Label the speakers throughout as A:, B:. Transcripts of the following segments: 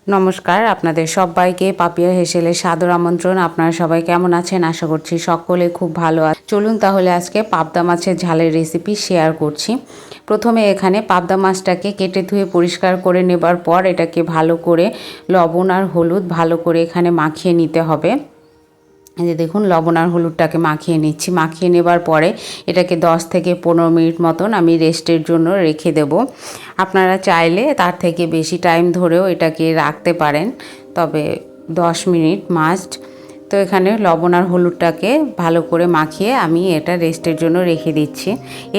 A: নমস্কার, আপনাদের সবাইকে পাপিয়া হেসেলে সাদর আমন্ত্রণ। আপনারা সবাই কেমন আছেন? আশা করছি সকলে খুব ভালো আছে। চলুন তাহলে আজকে পাবদা মাছের ঝালের রেসিপি শেয়ার করছি। প্রথমে এখানে পাবদা মাছটাকে কেটে ধুয়ে পরিষ্কার করে নেবার পর এটাকে ভালো করে লবণ আর হলুদ ভালো করে এখানে মাখিয়ে নিতে হবে। এই যে দেখুন, লবণ আর হলুদটাকে মাখিয়ে নিচ্ছি। মাখিয়ে নেবার পরে এটাকে 10 থেকে 15 মিনিট মতন আমি রেস্টের জন্য রেখে দেব। আপনারা চাইলে তার থেকে বেশি টাইম ধরেও এটাকে রাখতে পারেন, তবে 10 মিনিট মাস্ট। তো এখানে লবণ আর হলুদটাকে ভালো করে মাখিয়ে আমি এটা রেস্টের জন্য রেখে দিচ্ছি।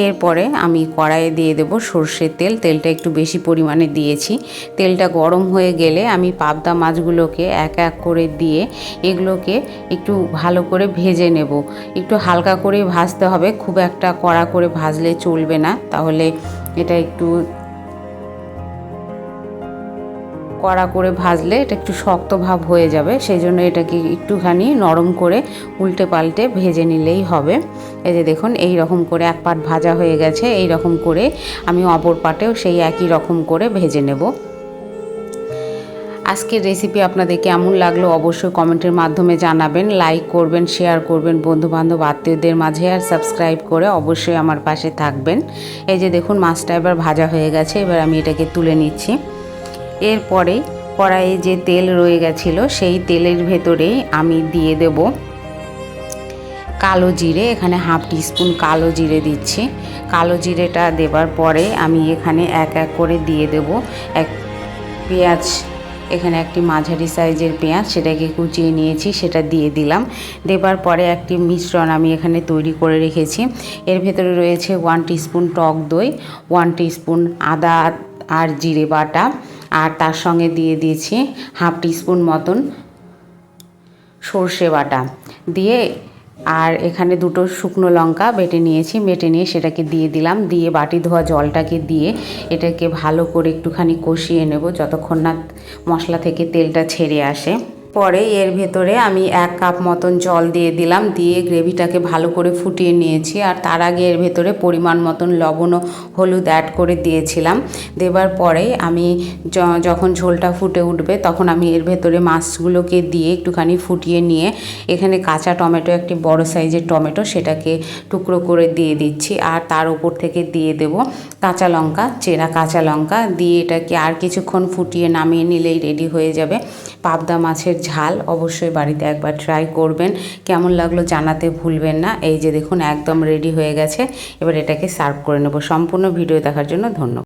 A: এরপরে আমি কড়াইয়ে দিয়ে দেব সর্ষের তেল। তেলটা একটু বেশি পরিমাণে দিয়েছি। তেলটা গরম হয়ে গেলে আমি পাবদা মাছগুলোকে এক এক করে দিয়ে এগুলোকে একটু ভালো করে ভেজে নেব। একটু হালকা করে ভাজতে হবে, খুব একটা কড়া করে ভাজলে চলবে না, তাহলে এটা একটু কড়া করে ভাজলে এটা একটু শক্ত ভাব হয়ে যাবে। সেই জন্য এটাকে একটুখানি নরম করে উল্টে পাল্টে ভেজে নিলেই হবে। এই যে দেখুন, এই রকম করে এক পাট ভাজা হয়ে গেছে। এই রকম করে আমি অপর পাটেও সেই একই রকম করে ভেজে নেব। আজকের রেসিপি আপনাদের কেমন লাগলো অবশ্যই কমেন্টের মাধ্যমে জানাবেন। লাইক করবেন, শেয়ার করবেন বন্ধুবান্ধব আত্মীয়দের মাঝে, আর সাবস্ক্রাইব করে অবশ্যই আমার পাশে থাকবেন। এই যে দেখুন, মাছটা এবার ভাজা হয়ে গেছে। এবার আমি এটাকে তুলে নিচ্ছি। এরপরে কড়াইয়ে যে তেল রয়ে গেছিলো সেই তেলের ভেতরেই আমি দিয়ে দেব কালো জিরে। এখানে হাফ টিস্পুন কালো জিরে দিচ্ছি। কালো জিরেটা দেবার পরে আমি এখানে এক এক করে দিয়ে দেব এক পেঁয়াজ। এখানে একটি মাঝারি সাইজের পেঁয়াজ, সেটাকে কুচিয়ে নিয়েছি, সেটা দিয়ে দিলাম। দেবার পরে একটি মিশ্রণ আমি এখানে তৈরি করে রেখেছি। এর ভেতরে রয়েছে 1 টিস্পুন টক দই, 1 টিস্পুন আদা আর জিরে বাটা, আর তার সঙ্গে দিয়ে দিয়েছি হাফ টিস্পুন মতন সর্ষে বাটা দিয়ে, আর এখানে 2টো শুকনো লঙ্কা বেটে নিয়েছি। বেটে নিয়ে সেটাকে দিয়ে দিলাম। দিয়ে বাটি ধোয়া জলটাকে দিয়ে এটাকে ভালো করে একটুখানি কষিয়ে নেব যতক্ষণ না মশলা থেকে তেলটা ছেড়ে আসে। পরে এর ভেতরে আমি 1 কাপ মতন জল দিয়ে দিলাম। দিয়ে গ্রেভিটাকে ভালো করে ফুটিয়ে নিয়েছি। আর তার আগে এর ভেতরে পরিমাণ মতন লবণ ও হলুদ অ্যাড করে দিয়েছিলাম। দেবার পরে আমি যখন ঝোলটা ফুটে উঠবে তখন আমি এর ভেতরে মাছগুলোকে দিয়ে একটুখানি ফুটিয়ে নিয়ে এখানে কাঁচা টমেটো, একটি বড় সাইজের টমেটো, সেটাকে টুকরো করে দিয়ে দিচ্ছি। আর তার উপর থেকে দিয়ে দেব কাঁচা লঙ্কা, চেরা কাঁচা লঙ্কা দিয়ে এটাকে আর কিছুক্ষণ ফুটিয়ে নামিয়ে নিলেই রেডি হয়ে যাবে পাবদা মাছের ঝাল। অবশ্যই বাড়িতে একবার ট্রাই করবেন। কেমন লাগলো জানাতে ভুলবেন না। এই যে দেখুন, একদম রেডি হয়ে গেছে। এবার এটাকে সার্ভ করে নেব। সম্পূর্ণ ভিডিও দেখার জন্য ধন্যবাদ।